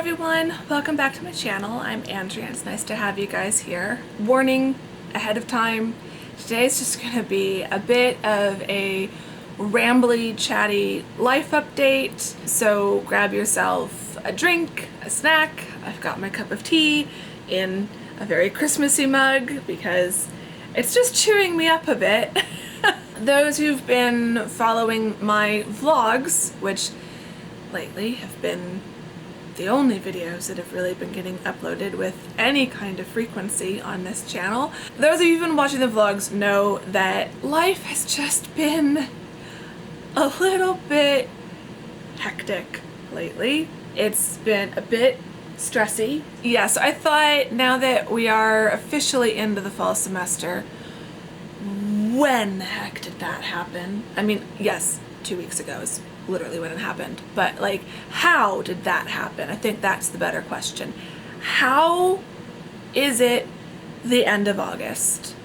everyone, welcome back to my channel. I'm Andrea. It's nice to have you guys here. Warning ahead of time, today's just gonna be a bit of a rambly, chatty life update. So grab yourself a drink, a snack. I've got my cup of tea in a very Christmassy mug because it's just cheering me up a bit. Those who've been following my vlogs, which lately have been the only videos that have really been getting uploaded with any kind of frequency on this channel. Those of you who've been watching the vlogs know that life has just been a little bit hectic lately. It's been a bit stressy. Yeah, so I thought now that we are officially into the fall semester, when the heck did that happen? I mean, yes, 2 weeks ago is literally when it happened, but like, how did that happen? I think that's the better question. How is it the end of August?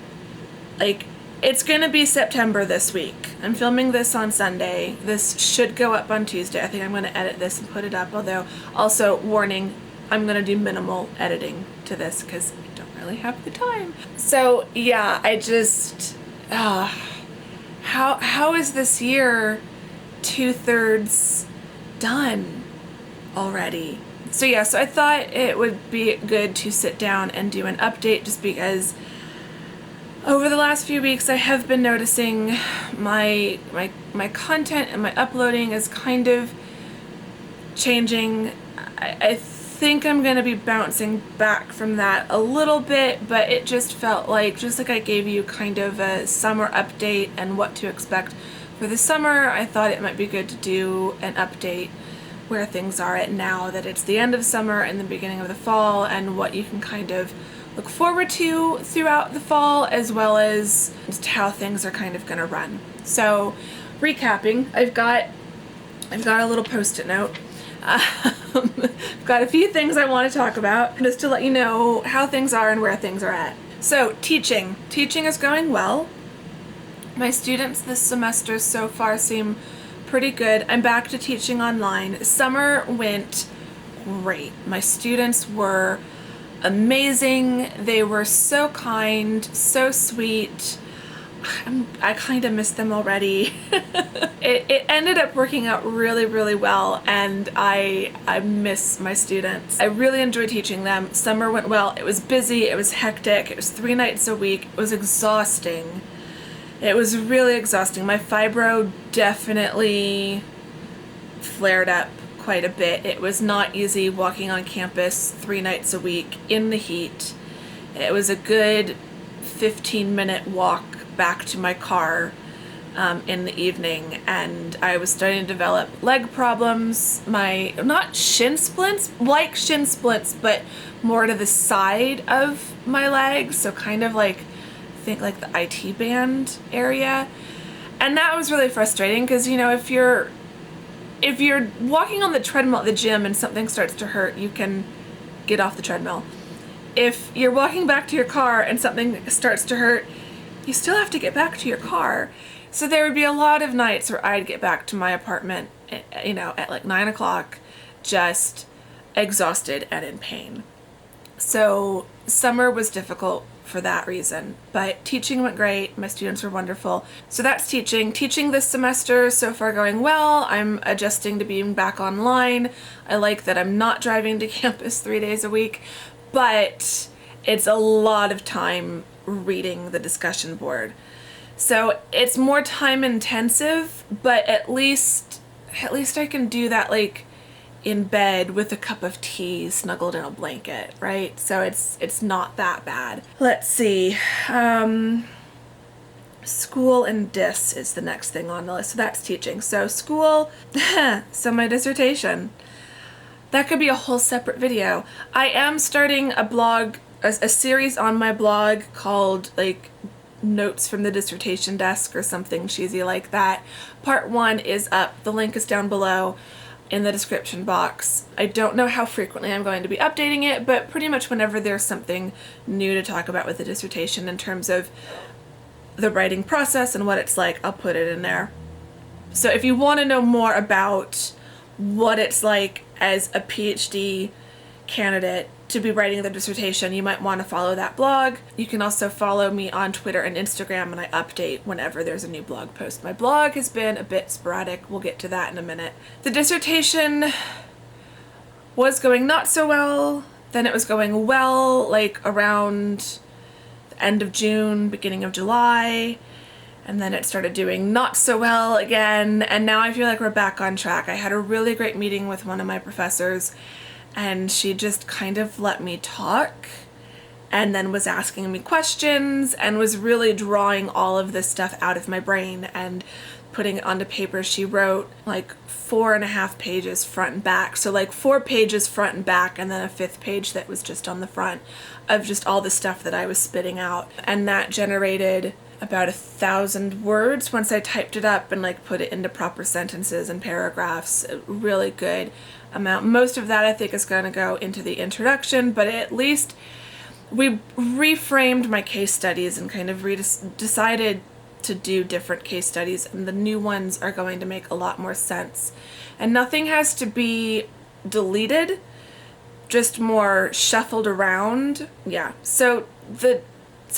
Like, it's gonna be September this week. I'm filming this on Sunday. This should go up on Tuesday. I think I'm gonna edit this and put it up, although also warning, I'm gonna do minimal editing to this because I don't really have the time. So yeah, I just, how is this year 2/3 done already? So yeah, so I thought it would be good to sit down and do an update, just because over the last few weeks I have been noticing my content and my uploading is kind of changing. I think I'm gonna be bouncing back from that a little bit, but it just felt like, just like I gave you kind of a summer update and what to expect for the summer, I thought it might be good to do an update where things are at now that it's the end of summer and the beginning of the fall, and what you can kind of look forward to throughout the fall, as well as just how things are kind of gonna run. So recapping, I've got a little post-it note. I've got a few things I want to talk about just to let you know how things are and where things are at. So teaching is going well. My students this semester so far seem pretty good. I'm back to teaching online. Summer went great. My students were amazing. They were so kind, so sweet. I kind of miss them already. It ended up working out really, really well, and I miss my students. I really enjoyed teaching them. Summer went well. It was busy, it was hectic, it was 3 nights a week. It was exhausting. It was really exhausting. My fibro definitely flared up quite a bit. It was not easy walking on campus 3 nights a week in the heat. It was a good 15-minute walk back to my car in the evening, and I was starting to develop leg problems. Not shin splints, like shin splints, but more to the side of my legs, so kind of like, I think like the IT band area. And that was really frustrating because, you know, if you're walking on the treadmill at the gym and something starts to hurt, you can get off the treadmill. If you're walking back to your car and something starts to hurt, you still have to get back to your car. So there would be a lot of nights where I'd get back to my apartment, you know, at like 9 o'clock, just exhausted and in pain. So summer was difficult for that reason, but teaching went great. My students were wonderful. So that's teaching. Teaching this semester so far going well. I'm adjusting to being back online. I like that I'm not driving to campus 3 days a week, but it's a lot of time reading the discussion board. So it's more time intensive, but at least I can do that like in bed with a cup of tea snuggled in a blanket, right? So it's not that bad. Let's see. School and dis is the next thing on the list. So that's teaching. So school, so my dissertation. That could be a whole separate video. I am starting a blog, a series on my blog called like Notes from the Dissertation Desk or something cheesy like that. Part 1 is up. The link is down below in the description box. I don't know how frequently I'm going to be updating it, but pretty much whenever there's something new to talk about with the dissertation in terms of the writing process and what it's like, I'll put it in there. So if you want to know more about what it's like as a PhD candidate to be writing the dissertation, you might want to follow that blog. You can also follow me on Twitter and Instagram, and I update whenever there's a new blog post. My blog has been a bit sporadic. We'll get to that in a minute. The dissertation was going not so well, then it was going well, like around the end of June, beginning of July, and then it started doing not so well again, and now I feel like we're back on track. I had a really great meeting with one of my professors, and she just kind of let me talk and then was asking me questions and was really drawing all of this stuff out of my brain and putting it onto paper. She wrote like 4.5 pages front and back. So like 4 pages front and back, and then a 5th page that was just on the front of just all the stuff that I was spitting out. And that generated about 1,000 words once I typed it up and like put it into proper sentences and paragraphs. A really good amount. Most of that I think is going to go into the introduction, but at least we reframed my case studies and kind of decided to do different case studies, and the new ones are going to make a lot more sense. And nothing has to be deleted, just more shuffled around. Yeah. So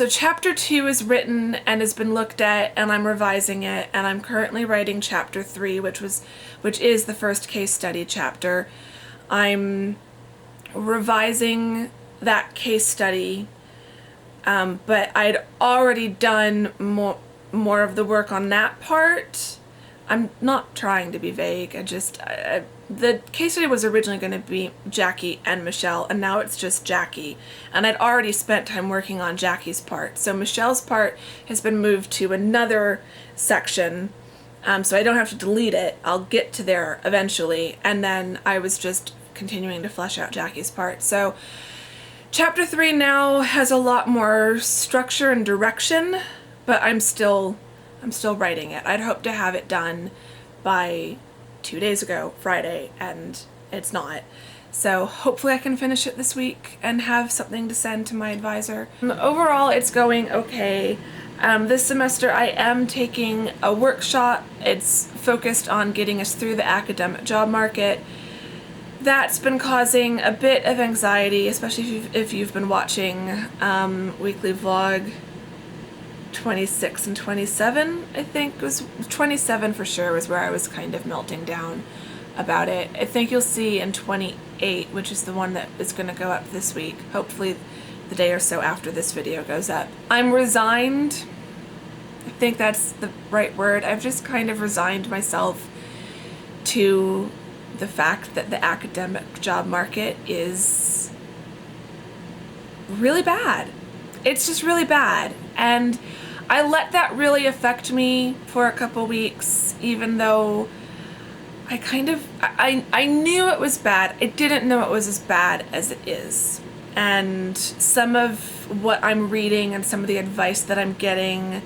chapter 2 is written and has been looked at, and I'm revising it, and I'm currently writing chapter 3, which is the first case study chapter. I'm revising that case study, but I'd already done more of the work on that part. I'm not trying to be vague. The case study was originally going to be Jackie and Michelle, and now it's just Jackie. And I'd already spent time working on Jackie's part. So Michelle's part has been moved to another section, so I don't have to delete it. I'll get to there eventually. And then I was just continuing to flesh out Jackie's part. So chapter 3 now has a lot more structure and direction, but I'm still writing it. I'd hoped to have it done by 2 days ago, Friday, and it's not. So hopefully I can finish it this week and have something to send to my advisor. Overall, it's going okay. This semester I am taking a workshop. It's focused on getting us through the academic job market. That's been causing a bit of anxiety, especially if you've been watching weekly vlog 26 and 27, I think. It was 27 for sure was where I was kind of melting down about it. I think you'll see in 28, which is the one that is going to go up this week, hopefully the day or so after this video goes up. I'm resigned. I think that's the right word. I've just kind of resigned myself to the fact that the academic job market is really bad. It's just really bad. And I let that really affect me for a couple weeks, even though I knew it was bad. I didn't know it was as bad as it is. And some of what I'm reading and some of the advice that I'm getting,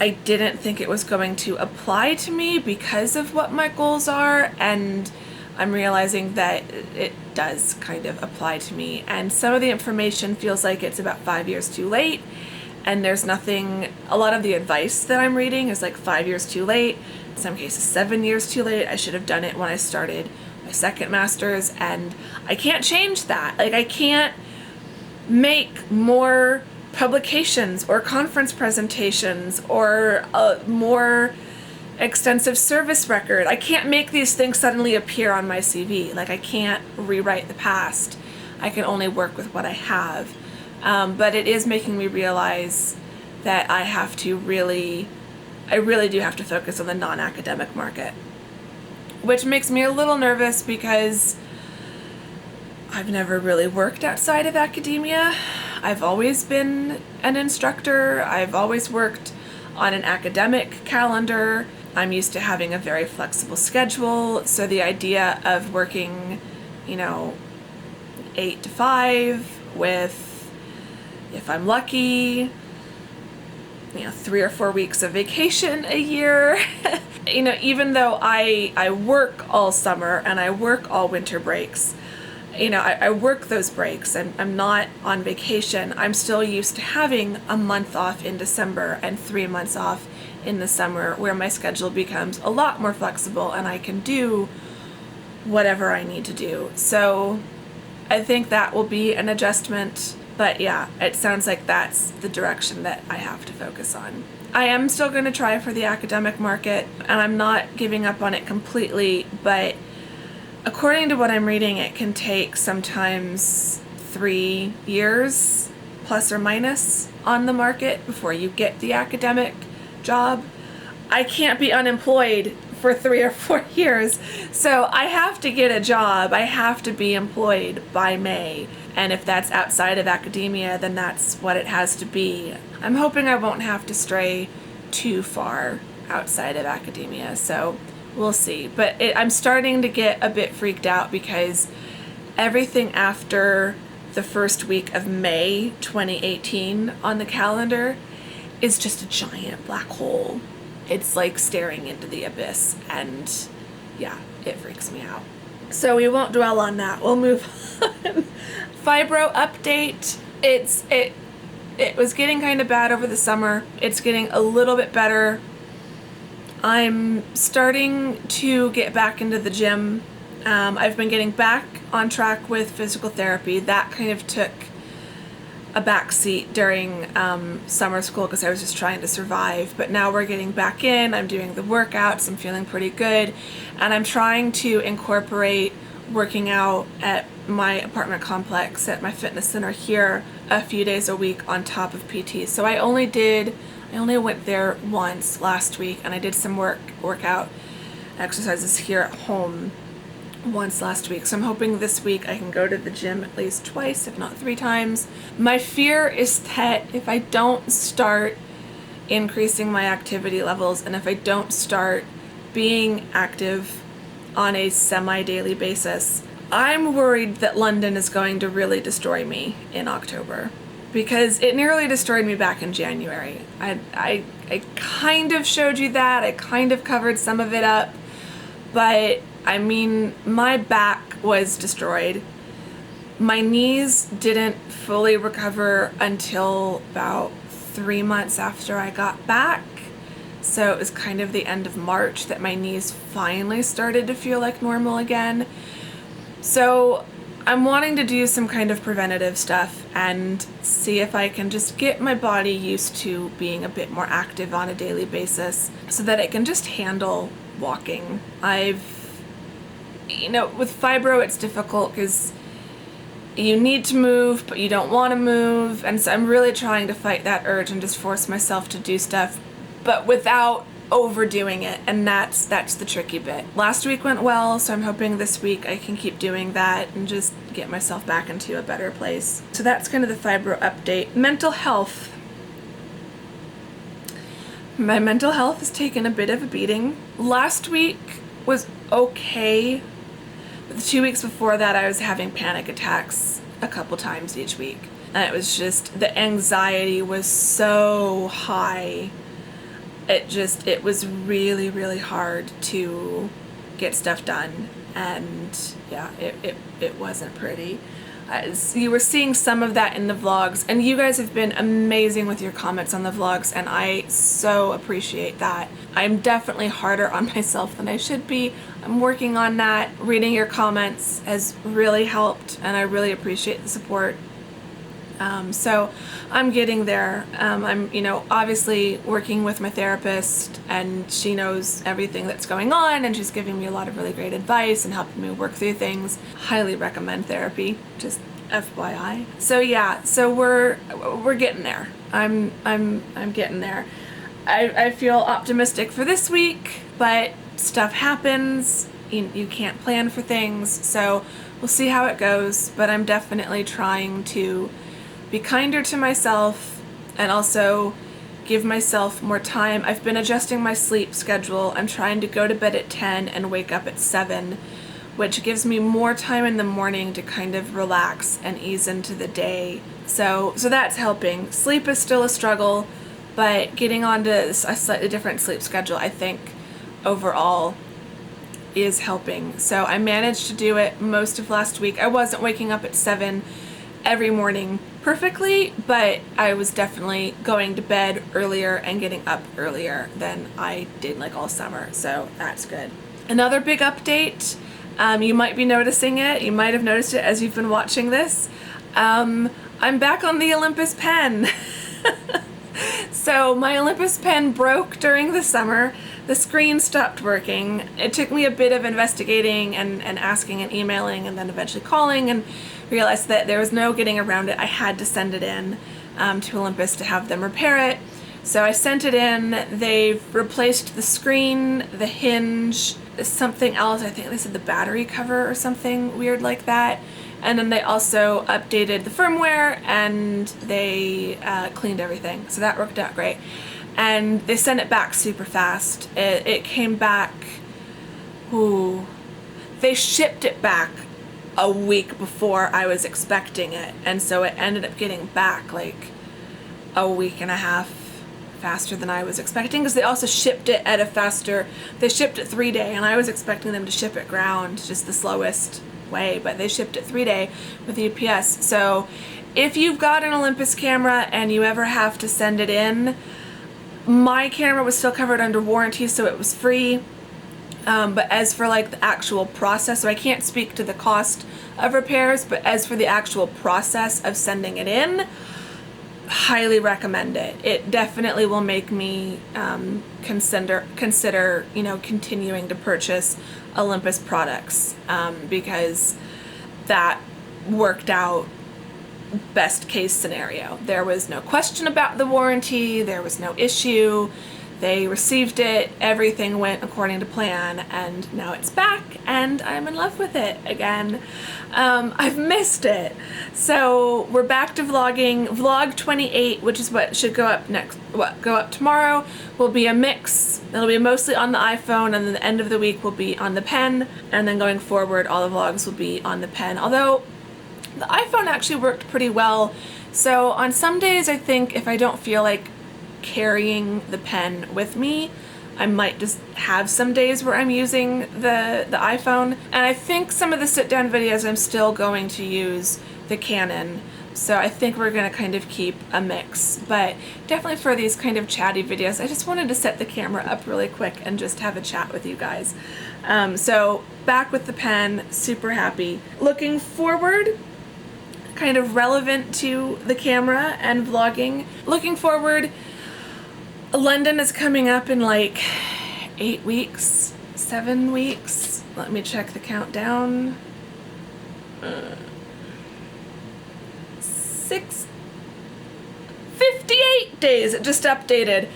I didn't think it was going to apply to me because of what my goals are, and I'm realizing that it does kind of apply to me. And some of the information feels like it's about 5 years too late, and there's nothing, a lot of the advice that I'm reading is like 5 years too late, in some cases 7 years too late. I should have done it when I started my second master's, and I can't change that. Like, I can't make more publications or conference presentations or a more extensive service record. I can't make these things suddenly appear on my CV. Like, I can't rewrite the past. I can only work with what I have. But it is making me realize that I really do have to focus on the non-academic market, which makes me a little nervous because I've never really worked outside of academia. I've always been an instructor. I've always worked on an academic calendar. I'm used to having a very flexible schedule. So the idea of working, 8 to 5 with, if I'm lucky, 3 or 4 weeks of vacation a year. Even though I work all summer and I work all winter breaks, I work those breaks and I'm not on vacation. I'm still used to having a month off in December and 3 months off in the summer, where my schedule becomes a lot more flexible and I can do whatever I need to do. So I think that will be an adjustment, but yeah, it sounds like that's the direction that I have to focus on. I am still going to try for the academic market, and I'm not giving up on it completely, but according to what I'm reading, it can take sometimes 3 years plus or minus on the market before you get the academic job. I can't be unemployed for 3 or 4 years, so I have to get a job. I have to be employed by May, and if that's outside of academia, then that's what it has to be. I'm hoping I won't have to stray too far outside of academia, so we'll see. But I'm starting to get a bit freaked out because everything after the first week of May 2018 on the calendar is just a giant black hole. It's like staring into the abyss, and yeah, it freaks me out. So we won't dwell on that. We'll move on. Fibro update. It was getting kind of bad over the summer. It's getting a little bit better. I'm starting to get back into the gym. I've been getting back on track with physical therapy. That kind of took a back seat during summer school because I was just trying to survive. But now we're getting back in. I'm doing the workouts. I'm feeling pretty good. And I'm trying to incorporate working out at my apartment complex at my fitness center here a few days a week on top of PT. So I only went there once last week, and I did some workout exercises here at home once last week. So I'm hoping this week I can go to the gym at least twice, if not 3 times. My fear is that if I don't start increasing my activity levels, and if I don't start being active on a semi-daily basis, I'm worried that London is going to really destroy me in October, because it nearly destroyed me back in January. I kind of showed you that. I kind of covered some of it up, but I mean, my back was destroyed. My knees didn't fully recover until about 3 months after I got back. So it was kind of the end of March that my knees finally started to feel like normal again. So I'm wanting to do some kind of preventative stuff and see if I can just get my body used to being a bit more active on a daily basis so that it can just handle walking. With fibro, it's difficult because you need to move, but you don't want to move. And so I'm really trying to fight that urge and just force myself to do stuff, but without overdoing it. And that's the tricky bit. Last week went well, so I'm hoping this week I can keep doing that and just get myself back into a better place. So that's kind of the fibro update. Mental health. My mental health has taken a bit of a beating. Last week was okay. But the 2 weeks before that, I was having panic attacks a couple times each week. And it was just, the anxiety was so high. It was really, really hard to get stuff done. And yeah, it wasn't pretty. You were seeing some of that in the vlogs, and you guys have been amazing with your comments on the vlogs, and I so appreciate that. I'm definitely harder on myself than I should be. I'm working on that. Reading your comments has really helped, and I really appreciate the support. So I'm getting there. I'm, obviously working with my therapist, and she knows everything that's going on, and she's giving me a lot of really great advice and helping me work through things. Highly recommend therapy, just FYI. So yeah, so we're getting there. I'm getting there. I feel optimistic for this week, but stuff happens. You can't plan for things, so we'll see how it goes. But I'm definitely trying to be kinder to myself and also give myself more time. I've been adjusting my sleep schedule. I'm trying to go to bed at 10 and wake up at 7, which gives me more time in the morning to kind of relax and ease into the day. So that's helping. Sleep is still a struggle, but getting onto a slightly different sleep schedule, I think, overall is helping. So I managed to do it most of last week. I wasn't waking up at 7 every morning perfectly, but I was definitely going to bed earlier and getting up earlier than I did like all summer, so that's good. Another big update, You might be noticing it. You might have noticed it as you've been watching this. I'm back on the Olympus pen. So my Olympus pen broke during the summer. The screen stopped working. It took me a bit of investigating and asking and emailing and then eventually calling, and realized that there was no getting around it. I had to send it in to Olympus to have them repair it. So I sent it in. They've replaced the screen, the hinge, something else. I think they said the battery cover or something weird like that. And then they also updated the firmware, and they cleaned everything. So that worked out great. And they sent it back super fast. It came back, they shipped it back a week before I was expecting it. And so it ended up getting back like a week and a half faster than I was expecting, because they also shipped it at a faster, they shipped it 3-day, and I was expecting them to ship it ground, just the slowest way, but they shipped it 3-day with UPS. So if you've got an Olympus camera and you ever have to send it in, my camera was still covered under warranty, so it was free. But as for like the actual process, so I can't speak to the cost of repairs, but as for the actual process of sending it in, highly recommend it. It definitely will make me consider continuing to purchase Olympus products, because that worked out best case scenario. There was no question about the warranty, there was no issue. They received it, everything went according to plan, and now it's back, and I'm in love with it again. I've missed it. So we're back to vlogging. Vlog 28, which is what should go up tomorrow, will be a mix. It'll be mostly on the iPhone, and then the end of the week will be on the pen, and then going forward, all the vlogs will be on the pen. Although the iPhone actually worked pretty well. So on some days, I think if I don't feel like carrying the pen with me, I might just have some days where I'm using the iPhone. And I think some of the sit-down videos I'm still going to use the Canon. So I think we're gonna kind of keep a mix. But definitely for these kind of chatty videos, I just wanted to set the camera up really quick and just have a chat with you guys. So back with the pen, super happy. Looking forward, kind of relevant to the camera and vlogging. Looking forward, London is coming up in like 8 weeks, 7 weeks. Let me check the countdown. 58 days, it just updated.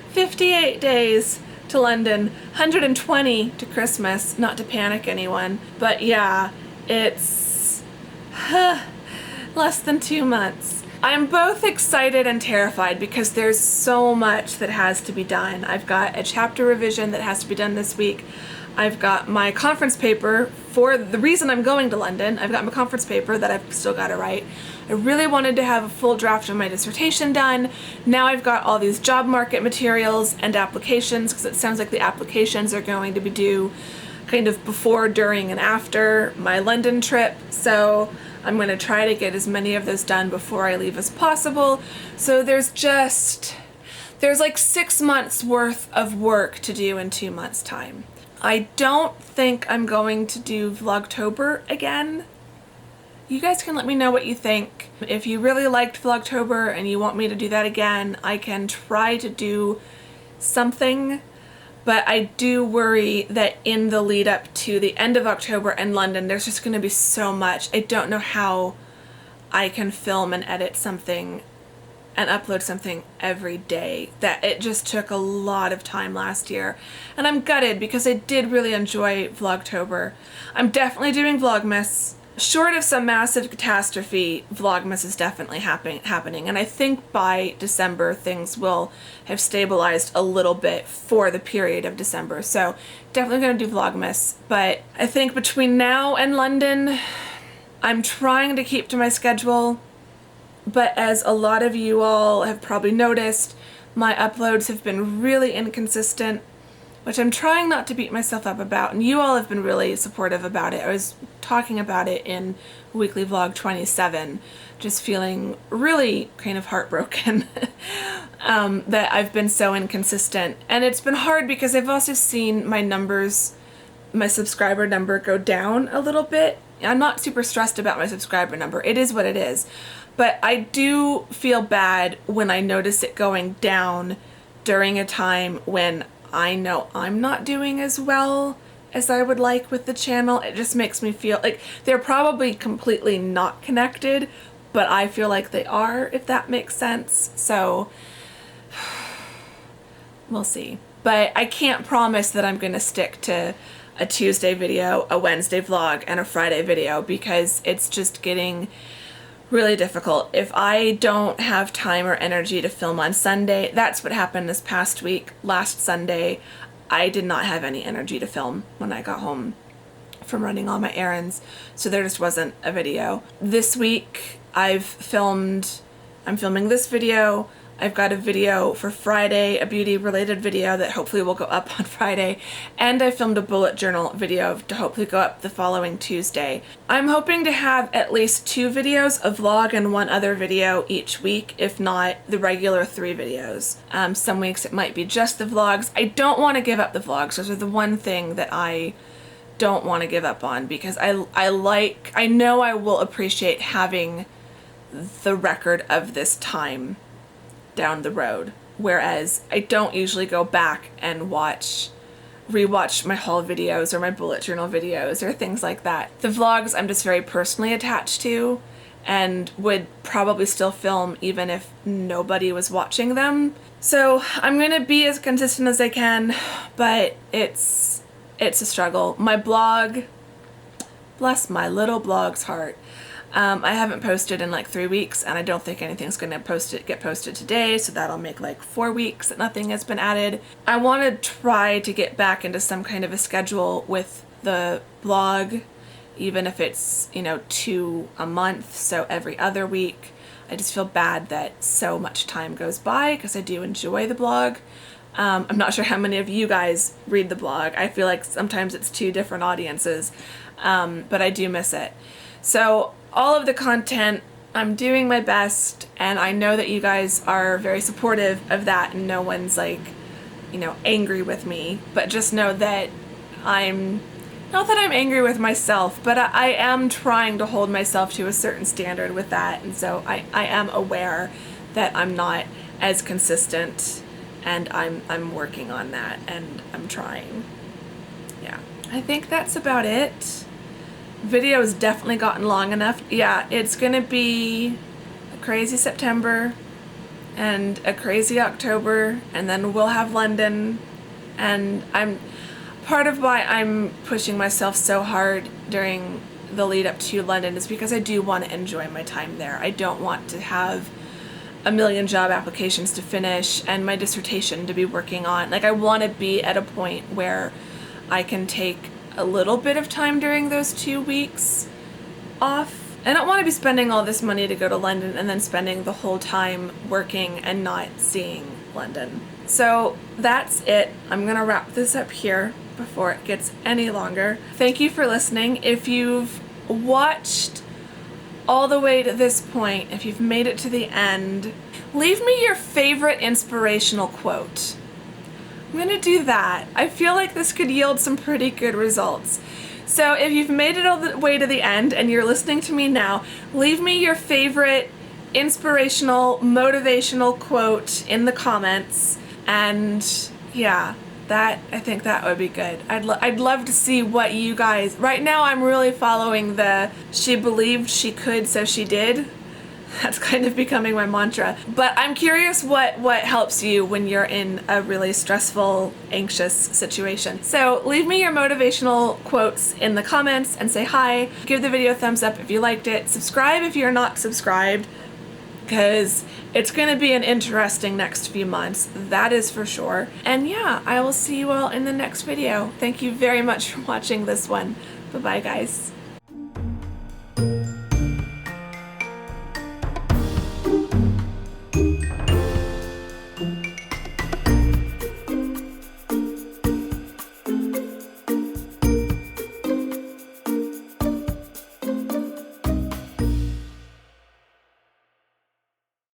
58 days to London, 120 to Christmas, not to panic anyone, but yeah, it's less than 2 months. I'm both excited and terrified because there's so much that has to be done. I've got a chapter revision that has to be done this week. I've got my conference paper for the reason I'm going to London. I've got my conference paper that I've still got to write. I really wanted to have a full draft of my dissertation done. Now I've got all these job market materials and applications, because it sounds like the applications are going to be due kind of before, during, and after my London trip. So I'm going to try to get as many of those done before I leave as possible. So there's like 6 months worth of work to do in 2 months' time. I don't think I'm going to do Vlogtober again. You guys can let me know what you think. If you really liked Vlogtober and you want me to do that again, I can try to do something. But I do worry that in the lead up to the end of October in London, there's just going to be so much. I don't know how I can film and edit something and upload something every day. That it just took a lot of time last year. And I'm gutted because I did really enjoy Vlogtober. I'm definitely doing Vlogmas. Short of some massive catastrophe, Vlogmas is definitely happening, and I think by December things will have stabilized a little bit for the period of December, so definitely going to do Vlogmas. But I think between now and London, I'm trying to keep to my schedule, but as a lot of you all have probably noticed, my uploads have been really inconsistent, which I'm trying not to beat myself up about, and you all have been really supportive about it. I was talking about it in weekly vlog 27, just feeling really kind of heartbroken that I've been so inconsistent. And it's been hard because I've also seen my numbers, my subscriber number go down a little bit. I'm not super stressed about my subscriber number. It is what it is. But I do feel bad when I notice it going down during a time when I know I'm not doing as well as I would like with the channel. It just makes me feel like they're probably completely not connected, but I feel like they are, if that makes sense. So we'll see. But I can't promise that I'm gonna stick to a Tuesday video, a Wednesday vlog, and a Friday video, because it's just getting really difficult. If I don't have time or energy to film on Sunday, that's what happened this past week. Last Sunday, I did not have any energy to film when I got home from running all my errands, so there just wasn't a video. This week, I'm filming this video. I've got a video for Friday, a beauty-related video that hopefully will go up on Friday, and I filmed a bullet journal video to hopefully go up the following Tuesday. I'm hoping to have at least 2 videos, a vlog and 1 other video each week, if not the regular 3 videos. Some weeks it might be just the vlogs. I don't want to give up the vlogs. Those are the one thing that I don't want to give up on, because I know I will appreciate having the record of this time down the road, whereas I don't usually go back and rewatch my haul videos or my bullet journal videos or things like that. The vlogs I'm just very personally attached to and would probably still film even if nobody was watching them. So I'm gonna be as consistent as I can, but it's a struggle. My blog, bless my little blog's heart, I haven't posted in like 3 weeks, and I don't think anything's gonna get posted today, so that'll make like 4 weeks that nothing has been added. I want to try to get back into some kind of a schedule with the blog, even if it's, 2 a month, so every other week. I just feel bad that so much time goes by because I do enjoy the blog. I'm not sure how many of you guys read the blog. I feel like sometimes it's 2 different audiences, but I do miss it. So all of the content, I'm doing my best, and I know that you guys are very supportive of that, and no one's like, angry with me, but just know that not that I'm angry with myself, but I am trying to hold myself to a certain standard with that, and so I am aware that I'm not as consistent, and I'm working on that, and I'm trying. Yeah, I think that's about it. Video's definitely gotten long enough. Yeah, it's gonna be a crazy September and a crazy October, and then we'll have London, and part of why I'm pushing myself so hard during the lead up to London is because I do want to enjoy my time there. I don't want to have a million job applications to finish and my dissertation to be working on. Like, I want to be at a point where I can take a little bit of time during those 2 weeks off. I don't want to be spending all this money to go to London and then spending the whole time working and not seeing London. So that's it. I'm gonna wrap this up here before it gets any longer. Thank you for listening. If you've watched all the way to this point, if you've made it to the end, leave me your favorite inspirational quote. I'm gonna do that. I feel like this could yield some pretty good results. So if you've made it all the way to the end and you're listening to me now, leave me your favorite inspirational, motivational quote in the comments. And yeah, I think that would be good. I'd love to see what you guys, right now I'm really following the she believed she could, so she did. That's kind of becoming my mantra. But I'm curious what helps you when you're in a really stressful, anxious situation. So leave me your motivational quotes in the comments and say hi. Give the video a thumbs up if you liked it. Subscribe if you're not subscribed, because it's going to be an interesting next few months. That is for sure. And yeah, I will see you all in the next video. Thank you very much for watching this one. Bye-bye, guys.